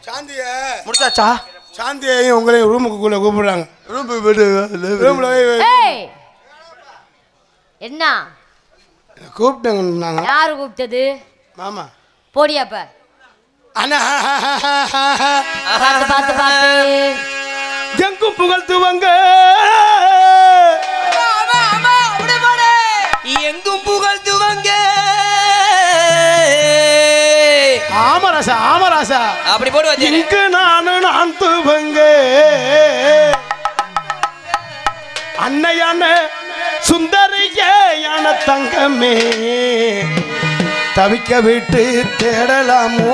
சாந்திய முடிச்சாச்சா? சாந்தியையும் உங்களையும் ரூமுக்குள்ள கூப்பிடுறாங்க. ரூம்ல ஏய் என்ன கூப்பிட்டாங்க. யாரு கூப்பிட்டது? மாமா போடியாப்ப அண்ணா பார்த்து பார்த்து பார்த்து எங்கும் புகழ்த்துவங்க எங்கும் புகழ்த்துவங்க ராசா ஆமா ராசா அப்படி போடு வச்சேன் இங்கு நான் துவங்க அன்னையான சுந்தரியான தங்கமே தவிக்க விட்டு தேடலாமோ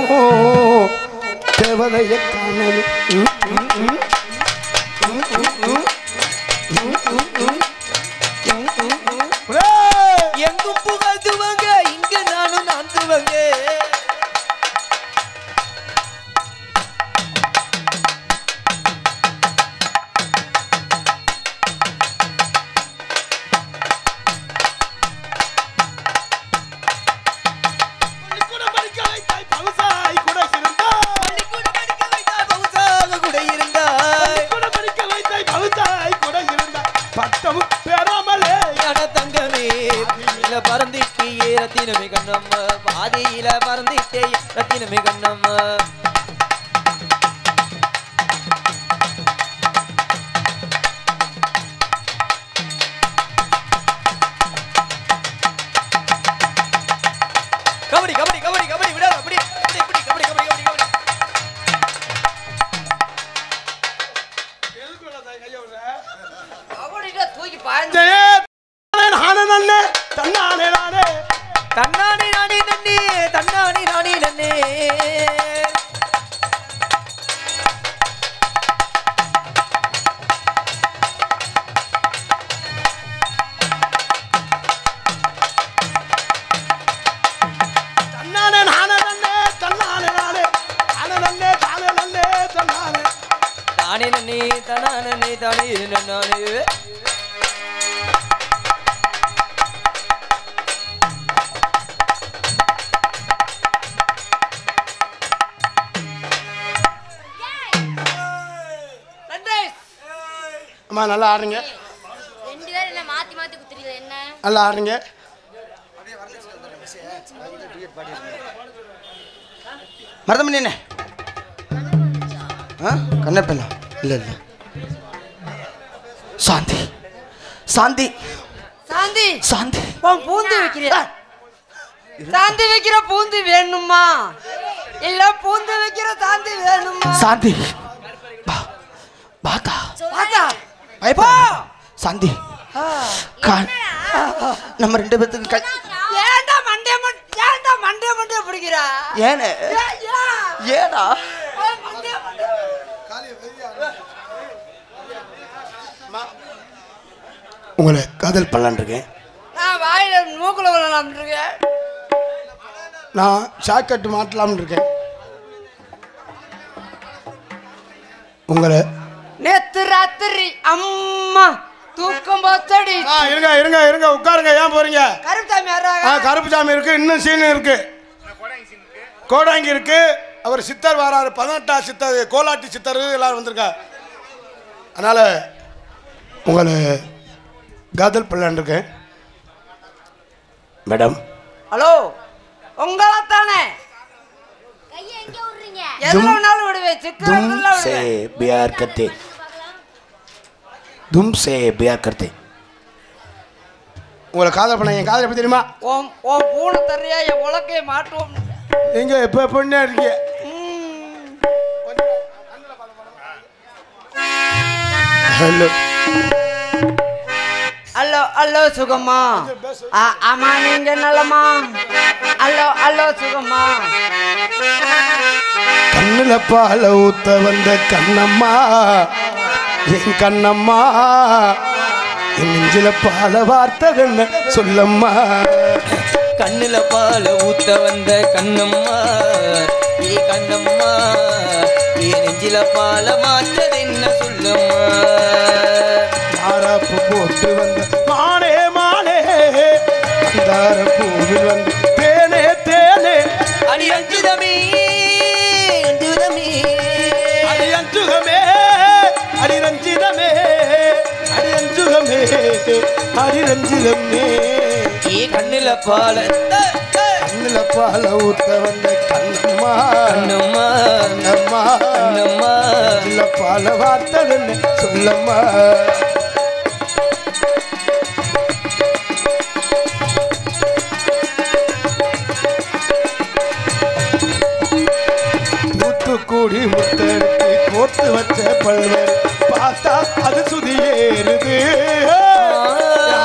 தேவதைய காணலும் எங்கும் புகழ்ந்துவங்க இங்க நானும் நான் துவங்க பறந்திட்டு ரத்தினமே கண்ணம்மா பாதியில பறந்திட்டே ரத்தினமே கண்ணம்மா கபடி கபடி கபடி கபடி விட அப்படி அப்படி இப்படி கபடி கபடி கபடி கபடி கபடில தூக்கி பாய்ந்து தன்னானே நானே தன்னானே நானே நன்னே தன்னானே நானே நன்னே தன்னானே நானே நன்னே தன்னானே நானே தானே நன்னே தானே நன்னே தன்னானே தானே நன்னே தன்னானே தானே நன்னானே அம்மா நல்லா ஆடுறீங்க ரெண்டு பேரும் என்ன மாத்தி மாத்தி குத்துறீங்க என்ன நல்லா ஆடுறீங்க மருதமணி என்ன கண்ணப்பெல்லாம் இல்லை இல்லை சாந்தி சாந்தி சாந்தி சாந்தி பூந்து வைக்கிற சாந்தி வைக்கிற பூந்து வேணுமா இல்ல பூந்து வைக்கிற சாந்தி வேணுமா சாந்தி பாத்தா பாத்தா பயப்பா சாந்தி நம்ம ரெண்டு பேத்துக்கு ஏன்டா மண்டே பிடிக்கிறா ஏனே ஏடா உங்களை காதல் பண்ணலான் இருக்கேன் நான் வாயில மூக்குல விழலாம் இருக்கேன் நான் ஷாக்கெட்டு மாட்டலாம்னு இருக்கேன் உங்களை நேத்து ராத்திரி அம்மா தூக்கம் போத்தடி இருங்க இருங்க இருங்க உட்காருங்க ஏன் போறீங்க கருப்புசாமி யாராக கருப்பு சாமி இருக்கு இன்னும் சீனு இருக்கு கோடாங்கி இருக்கு அவர் சித்தர் வராரு 18 சித்தர் கோலாட்டி சித்தர் எல்லாரும் வந்திருக்கா அதனால உங்களை காதல் பண்ணலான் இருக்கேன் மேடம் ஹலோ உங்களை தானே கையை எங்க விடுறீங்க எதுல வேணாலும் விடுவேன் சிக்கலாம் से प्यार करते तुम से प्यार करते உங்களை காதல் பண்ண என் காதல் எப்படி தெரியுமா ஓம் ஓம் பூனை தர்றியா என் உலக்கையை மாட்டுவோம் நீங்க எப்ப பொண்ணா இருக்கீங்க ஹலோ ஹலோ ஹலோ சுகமா ஆமா நீங்க நலமா ஹலோ ஹலோ சுகமா கண்ணுல பால ஊத்த வந்த கண்ணம்மா என் கண்ணம்மா என் நெஞ்சில பால வார்த்ததுன்னு சொல்லம்மா கண்ணுல பால ஊத்த வந்த கண்ணம்மா ஏ கண்ணம்மா ஏ நெஞ்சில பால மாற்றது என்ன சொல்லம்மா மாறாப்பு போட்டு வந்த மானே மானே அந்தார பூவில் வந்து தேனே தேனே அடி அஞ்சுதமே அஞ்சுதமே அடி அஞ்சுகமே அடி ரஞ்சிதமே அடி அஞ்சுகமே அடி ரஞ்சிதமே ஏ கண்ணுல பால கண்ணுல பால ஊத்த வந்த கண்ணம்மா கண்ணம்மா கண்ணம்மா கண்ணம்மா இல்ல பால வார்த்ததுன்னு சொல்லம்மா கோர்த்து வச்ச பல்வர் பார்த்தா அது சுதி ஏறுது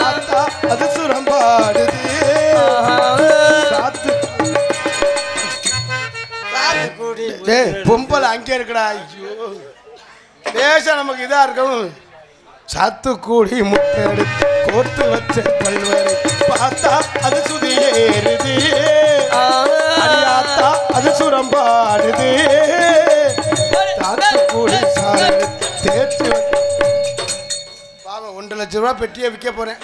ஆத்தா அது சுரம்பாடுது சாத்து பொம்பளை அங்கே இருக்கடா ஐயோ தேசம் நமக்கு இதா இருக்கும் சாத்துக்குடி முட்டை எடுத்து கோர்த்து வச்ச பல்வர் பார்த்தா அது சுதி ஏறுது அடியாத்தா அது சுரம்பாடுது சாத்துக்குடி சாறு தேய்ச்சி பாவம் 1 லட்சம் ரூபா பெட்டியை விற்க போறேன்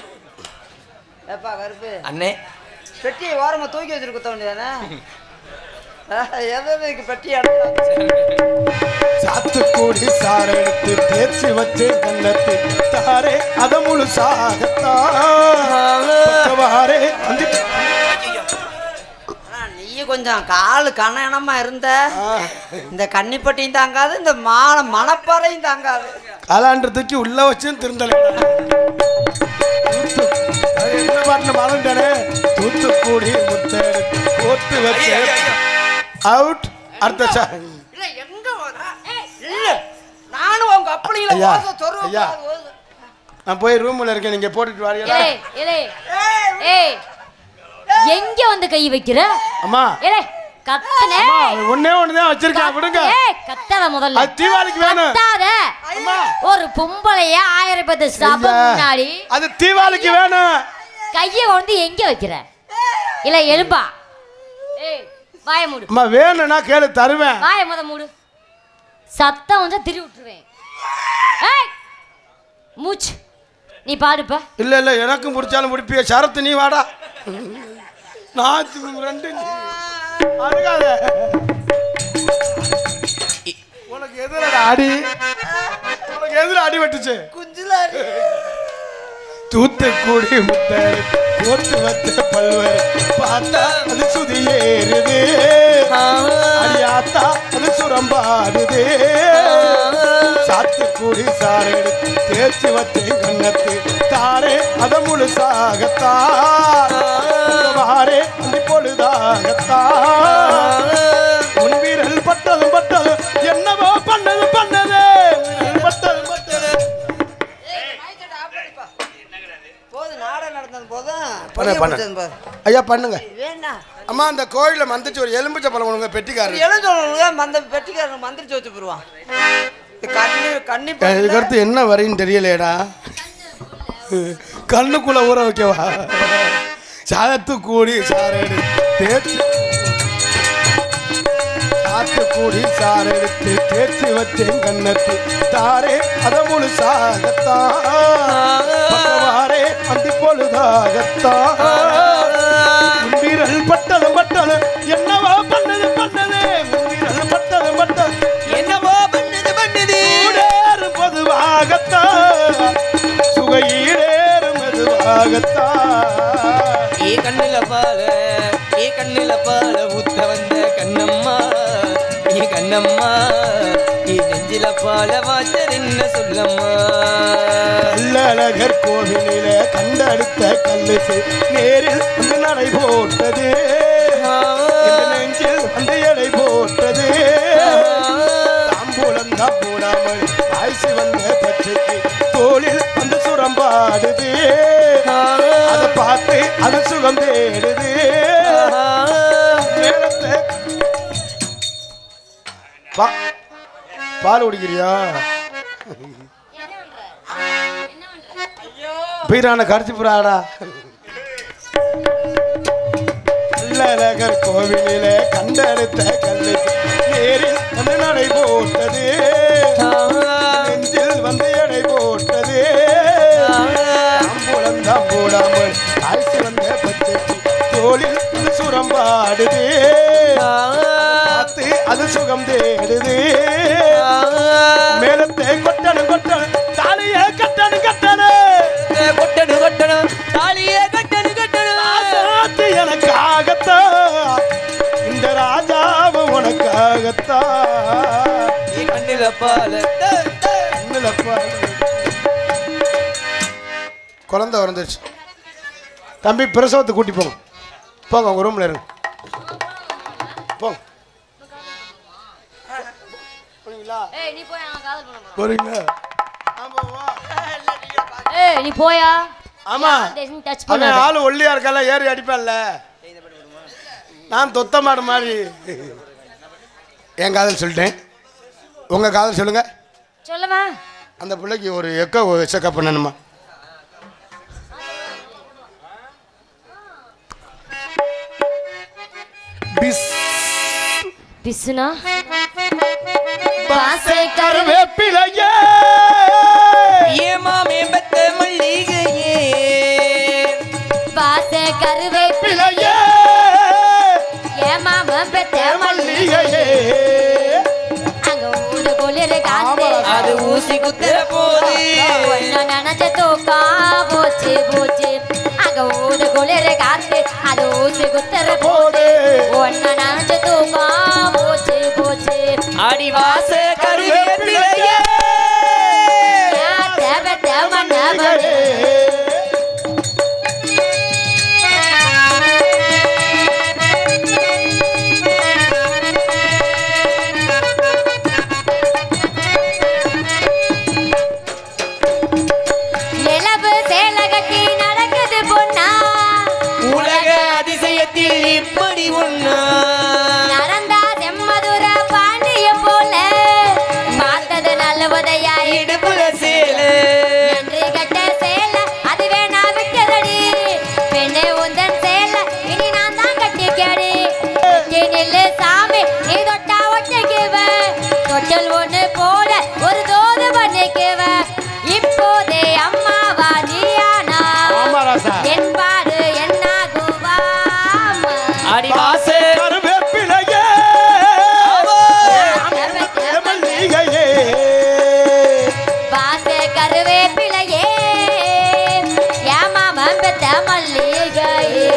ஏப்பா கருப்பு அண்ணே பெட்டியை ஓரமா தூக்கி வச்சுட்டு குத்த வேண்டியதானே எதுக்கு பெட்டி சாத்துக்குடி சாறு எடுத்து தேய்ச்சி வச்சே கண்ணத்து தாரே அத முழுசாகத்தாரே நீ கொஞ்சம் காலு கனமா இருந்த இந்த கன்னிப்பட்டியும் தாங்காது இந்த மணப்பாறையும் தாங்காது காலாண்டத்துக்கு உள்ள வச்சும் திருந்தல என்ன பாட்டுல மறந்துட்டானே தூத்துக்குடி முட்டை எடுத்து கோர்த்து வச்சே அவுட் அடுத்த இல்ல எங்க இல்ல நானும் உங்க அப்படிங்கள ஐயா, ஓசை சொருவ ஐயா. நான் போய் ரூம்ல இருக்கேன் நீங்க போட்டுட்டு வாரீங்களா ஏய் ஏலே ஏய் எங்க வந்து கை வைக்கிற அம்மா ஏலே கத்தனே ஒண்ணே ஒண்ணுதான் வச்சிருக்கேன் விடுங்க ஏய் கத்தாத முதல்ல அது தீபாவளிக்கு வேணும் கத்தாத அம்மா ஒரு பொம்பளைய 1000 பேர் சபை முன்னாடி அது தீபாவளிக்கு வேணும் கைய வந்து எங்க வைக்கிற இல்ல எலும்பா ஏய் வாய மூடு அம்மா வேணும்னா கேளு தருவேன் வாய மூடு சத்தம் வந்து திரி விட்டுருவேன் ஏய் மூச்சு நீ பாடுப்பா இல்ல இல்ல எனக்கும் பிடிச்சாலும் முடிப்பிய சரத்து நீ வாடா நான் 2 அழுகாத உனக்கு எதிரடா அடி உனக்கு எதிர அடி வெட்டுச்சு குஞ்சுலாரி தூத்துக்குடி முட்டை கோர்த்து வச்ச பல்வர் பார்த்தா அது சுதி ஏறுது அடியாத்தா அது சுரம்பாடுது சாத்துக்குடி சாறு எடுத்து தேய்ச்சி வச்ச கண்ணத்து தாரே அத முழுசாகத்தாரே அந்தி பொழுதாகத்தா உன் வீரல் பட்டதும் பட்டதும் என்னவோ பண்ணது பட்டது போது நாடகம் நடந்தது போதும் ஐயா பண்ணுங்க வேணா அம்மா அந்த கோயில மந்திரிச்சு ஒரு எலும்பிச்ச பழம் உங்க பெட்டிக்காரர் எழுந்தோங்க அந்த பெட்டிக்காரன் மந்திரிச்சு வச்சு போடுவான் கண்ணி இதுக்கு அடுத்து என்ன வரின்னு தெரியலையடா கண்ணுக்குள்ள ஊற வைக்கவா சாதத்து கூடி சாரடு தேய்ச்சி சாத்து கூடி சாறு எடுத்து தேய்ச்சி வச்சேன் கண்ணத்து தாரே அத முழுசாகத்தாரே அந்தி பொழுதாகத்தான் முன்வீரல் பட்டதும் என்னவா பண்ணது முன்வீரல் பட்டதும் என்னவோ பண்ணது ஈடேறும் பொதுவாகத்தான் சுகையீடேறும் மெதுவாகத்தான் ஏ கண்ணில பால ஊத்த வந்த கண்ணம்மா ஏ கண்ணம்மா ஏ நெஞ்சில பால வாச்சர் என்ன சொல்லம்மா கல்லழகர் கோவிலில கண்டெடுத்த கல்லு நேரில் வந்து நடை போட்டது நெஞ்சில் வந்து எடை போட்டது தாம்பூலம் தான் போடாமல் ஆய்ச்சி வந்த பச்சைக்கு தோளில் வந்து சுரம்பாடுது அதை பார்த்து அது சுகம் தேடுது நேரத்தை பால் குடிக்கிறியா பீரான கடிச்சு புறாடா நல்லழகர் கோவிலில கண்டெடுத்த கல்லு நேரில் வந்து நடை போட்டது நெஞ்சில் வந்து எடை போட்டது தாம்பூலம் தான் போடாமல் ஆய்ச்சி வந்த பச்சைக்கு தோளில் வந்து சுரம்பாடுது பார்த்து அது சுகம் தேடுது மேலத்தை கொட்டணும் தாலிய கட்டணும் தாலியே கட்டணும் ஆசாத்தி எனக்காகத்தான் இந்த ராஜாவும் உனக்காகத்தான் ஏ கண்ணில பால குழந்தை வந்துருச்சு தம்பி பிரசவத்தை கூட்டி போங்க உங்க ரூம்ல இருங்க போங்க போறீங்களா? ஏய் நீ போய் நான் காதல் பண்ண போறேன். போறீங்களா? ஆமா வா. ஏய் நீ போயா. ஆமா. டச் அவன் பண்ணாத. ஆளு ஒல்லியா இருக்கல ஏறி அடிப்பான்ல. நான் தொத்த மாடு மாதிரி. என் காதல் சொல்லிட்டேன். உங்க காதல் சொல்லுங்க. சொல்லவா? அந்த பிள்ளைக்கு ஒரு எக்கோ செக்கப் பண்ணணுமா? பிஸ்னா பாசே கருவேப்பிலையே ஏமாமே பத்த மல்லிகையே பாசே கருவேப்பிலையே ஏமாம பெத்த மல்லிகையே அங்க ஊரு குளிர் காத்து அது ஊசி குத்துற போது ஒன்ன நினைச்ச தூக்கா போச்சு போச்சு அங்க ஊரு குளிர் காத்து அது ஊசி குத்துற போது ஒன்ன நினைச்ச தூக்கா போச்சு போச்சு அடிவாச கருவேப்பிலையே தேவ மன்னவனே நிலவு சேலை கட்டி நடக்குது பொன்னா உலக அதிசயத்தில் இப்படி ஒண்ணா நடந்தா செம்மதுர பாண்டிய போல பார்த்தது நல்லவதையா இடுப்புல சேல நன்றி கட்ட சேல அதுவே நான் விட்டதடி பெண்ணே உந்தன் சேல இனி நான் தான் கட்டிக்கடி நெல்லு சாமி நீ தொட்டா ஒட்டிக்குவ தொட்டல் ஒண்ணு போல ஒரு தோது பண்ணிக்குவ இப்போதே அம்மாவா நீயானா என்பாரு என்னாகுவா அடிவாச கருவேப்பிலையே மல்லிகையே வாசே கருவேப்பிலையே ஏமாம பெத்த மல்லிகையே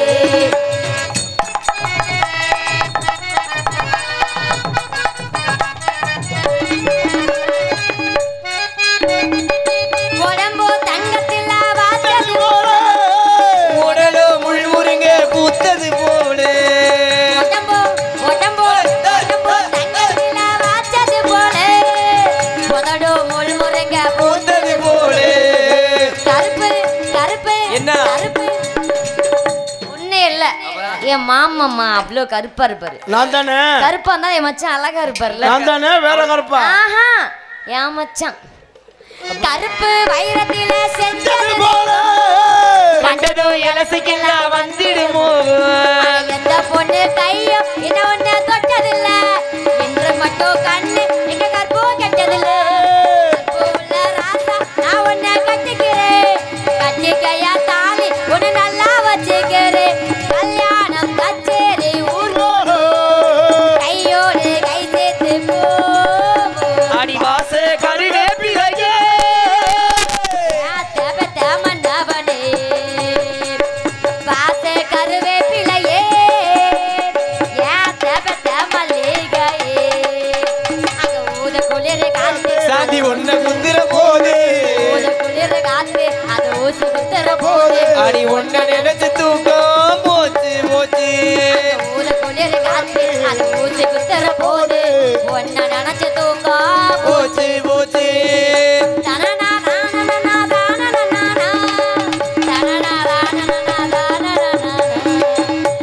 உடம்பு தங்கத்தில் வாசது உடலோ முள் முருங்க பூத்தது போல உடம்பு உடம்பு உடம்பு தங்கத்தில் வாசது போல உதடு முள் முருங்க பூத்தது போல கருப்பு கருப்பு என்ன? கருப்பு ஒண்ணே இல்ல என் மாமாம்மா அவ்வளோ கருப்பா இருப்பாரு நான் தானே கருப்பா இருந்தா என் மச்சான் அழகா இருப்பாருல்ல நான் தானே வேற கருப்பா ஆஹா என் மச்சான் கருப்பு வைரத்தில செஞ்சது போல கண்டதோ எலசைக்கெல்லாம் வந்துடுமோ எந்த பொண்ணு கையும் என்ன ஒண்ணு தொட்டதில்ல என்று மட்டும் கண்ணு எங்க கற்பூரம் கெட்டதில்ல கற்பூரமுள்ள ராசா நான் உன்னை கட்டிக்கிறேன் கட்டிக்கையா தாலி உன்னை நல்லா வச்சுக்கிறேன் கல்யாணம் கச்சேரி ஊர் கையோடு கை சேர்த்து போவோம் அடிவாச கருவேப்பிலையே தேவத்த மன்னவனே வாசே கருவேப்பிலையே தேவத்த மல்லிகையே அங்க ஊத குளிர் காத்து சாந்தி ஒன்ன குந்திர போது ஊத குளிர் காத்து அது ஊசி குத்துற போது அடி ஒன்ன நினைச்சு தூக்கம் போச்சு போச்சு ஊத குளிர் காத்து அது ஊசி குத்துற போது ஒன்ன நினைச்சு தூக்கா போச்சு போச்சு தனனா தானனா தானனா தனனா தானனா தானனா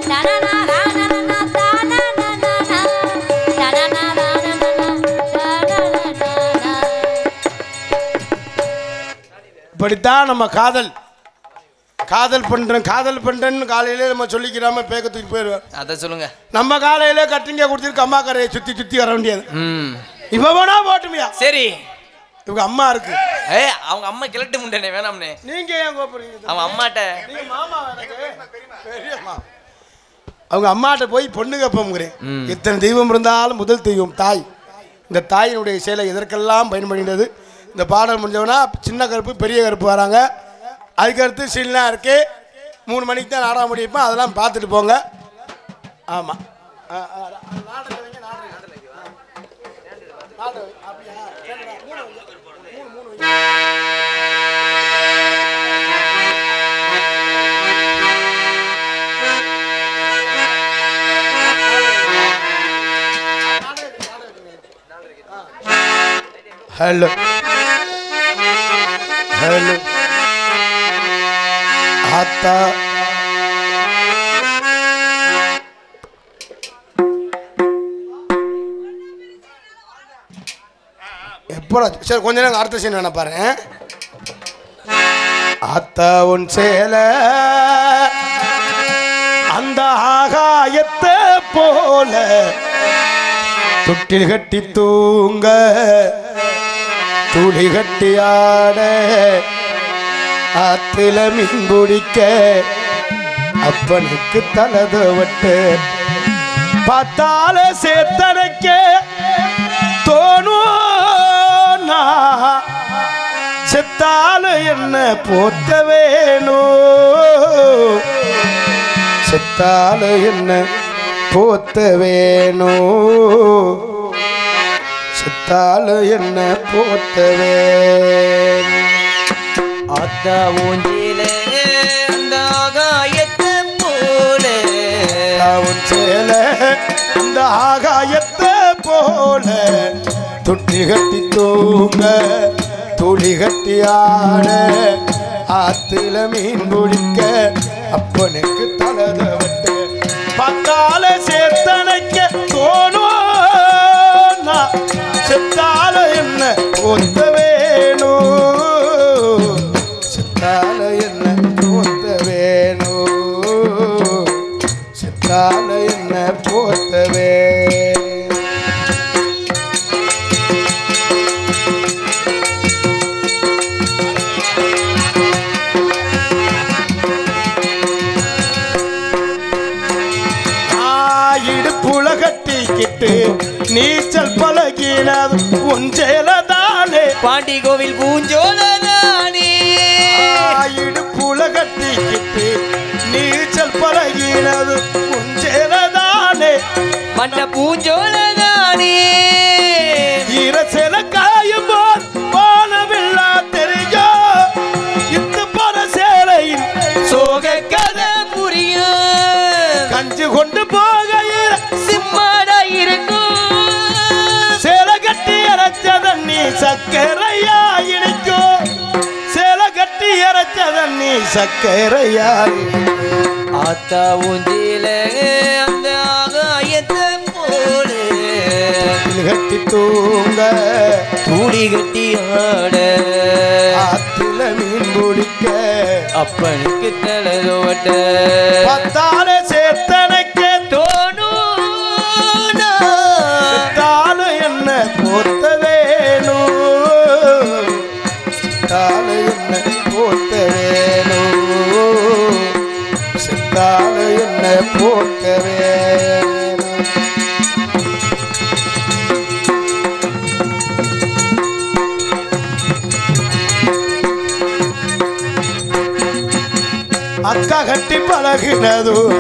தனனா தானனா தானனா தனனா தானனா இப்படித்தான் நம்ம காதல் பண்றேன்னு காலையில நம்ம சொல்லிக்கிறாம பேக்க தூக்கி போயிடுவார். அத சொல்லுங்க நம்ம காலையில கட்டிங்க கொடுத்துருக்கு அம்மா கரையை சுத்தி வர வேண்டியது. இப்ப வேணா போட்டுமியா சரி இவங்க அம்மா இருக்கு. அவங்க அம்மா கிளட்டு முண்டனே வேணாம்னே நீங்க ஏன் கோபுறீங்க? அவன் அம்மாட்ட நீங்க மாமா பெரியம்மா அவங்க அம்மாட்ட போய் பொண்ணு கேப்போங்கிறேன். எத்தனை தெய்வம் இருந்தாலும் முதல் தெய்வம் தாய். இந்த தாயினுடைய செயலை எதற்கெல்லாம் பயன்படுகிறது. இந்த பாடல் முடிஞ்சவனா சின்ன கருப்பு பெரிய கருப்பு வராங்க. அதுக்கடுத்து சீன்லாம் இருக்கு. 3 மணிக்கு தான் நாடகம் முடியுமா, அதெல்லாம் பார்த்துட்டு போங்க. ஆமாம் ஹலோ ஹலோ ஆத்தா எப்போ சரி கொஞ்ச நேரம் அடுத்த சீன் வேணா பாரு. ஆத்தா உன் சேல அந்த ஆகாயத்தை போல தொட்டில் கட்டி தூங்க துளி கட்டி ஆட ஆத்துல மீன் பிடிக்க அப்பனுக்கு தலதவட்டு பார்த்தால சேத்தனைக்க தோணும் செத்தால என்ன போத்த வேணும் செத்தால என்ன போத்த வேணும் செத்தால என்ன போத்த வேணும். ஆத்தா ஊஞ்சிலே அந்த ஆகாயத்தை போல உன் சேல அந்த ஆகாயத்தை போல தொட்டி கட்டி தூங்க துளி கட்டி ஆட ஆத்துல மீன் பிடிக்க அப்பனுக்கு தலதவட்டு பத்தால சேர்த்தனைக்க தோணும் செத்தால என்ன ஒத்த வேணும் செத்தால என்ன ஒத்த வேணும் செத்தால என்ன போத்த வேணும். இடுப்புல கட்டிக்கிட்டு நீச்சல் பழகினது ஒன்றேலதானே பாண்டி கோவில் பூஞ்சோலதானே இடுப்புல கட்டிக்கிட்டு நீச்சல் பழகினது ஒன்றேலதானே மண்ட பூஞ்சோலதானே இரசல காயும் போது போனவில்லா தெரியும் இந்த போன சேலையில் சோக கதை புரியும் கஞ்சி கொண்டு போகையில் சிம்மாடா இருக்கும் சேலை கட்டி அரைச்சத நீ சக்கரையா இடிக்கும் சேலை கட்டி அரைச்சத நீ சக்கரையா ஆத்தா ஊஞ்சில அந்த ஆகாயத்தை போல கட்டி தூங்க தூளி கட்டி ஆட ஆத்துல மீன் பிடிக்க அப்பனுக்கு தலதோட்ட பத்தால சேத்தனைக்க தோணும் தாலு என்ன போத்த வேணும் தாலு என்ன போத்த வேணும் தாலு என்ன போத்த வேணும். அக்கா கட்டி பழகினதும்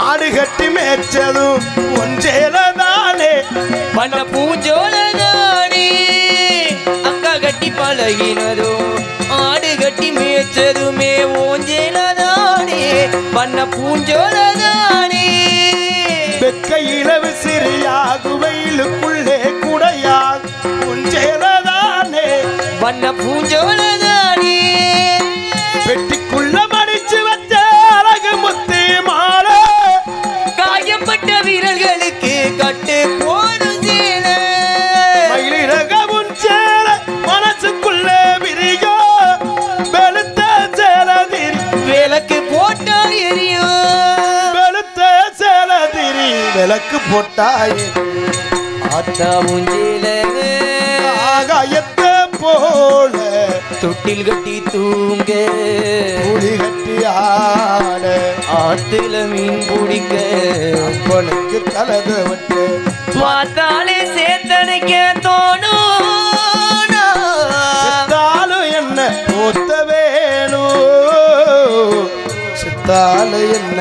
ஆடு கட்டி மேய்ச்சதும் ஒன்றேலதானே பண்ண பூஞ்சோலதானே அக்கா கட்டி பழகினதும் ஆடு கட்டி மேய்ச்சதுமே ஓஞ்சேலதானே பண்ண பூஞ்சோலதானே வெக்கையில விசிறியாகு வெயிலுக்குள்ளே குடையாக ஒன்றேலதானே பண்ண பூஞ்சோலதானே பெட்டிக்குள்ள மடிச்சு வச்ச அழகு முத்தி மாலை காயப்பட்ட வீரர்களுக்கு கட்டு போடும் சேல மயிலிறகவும் சேல மனசுக்குள்ளே விரியோ வெளுத்த சேல திரி விளக்கு போட்டா எரியும் வெளுத்த சேல திரி விளக்கு போட்டாயே ஆத்தா ஊஞ்சில ஆகாயத்தை போல தொட்டில் கட்டி தூங்க துளி கட்டி ஆட ஆத்துல மீன் பிடிக்க அப்பனுக்கு தலதவட்டு பார்த்தாலே சேத்தனைக்க தோணும் சித்தாலும் என்ன போத்த வேணும் சித்தால என்ன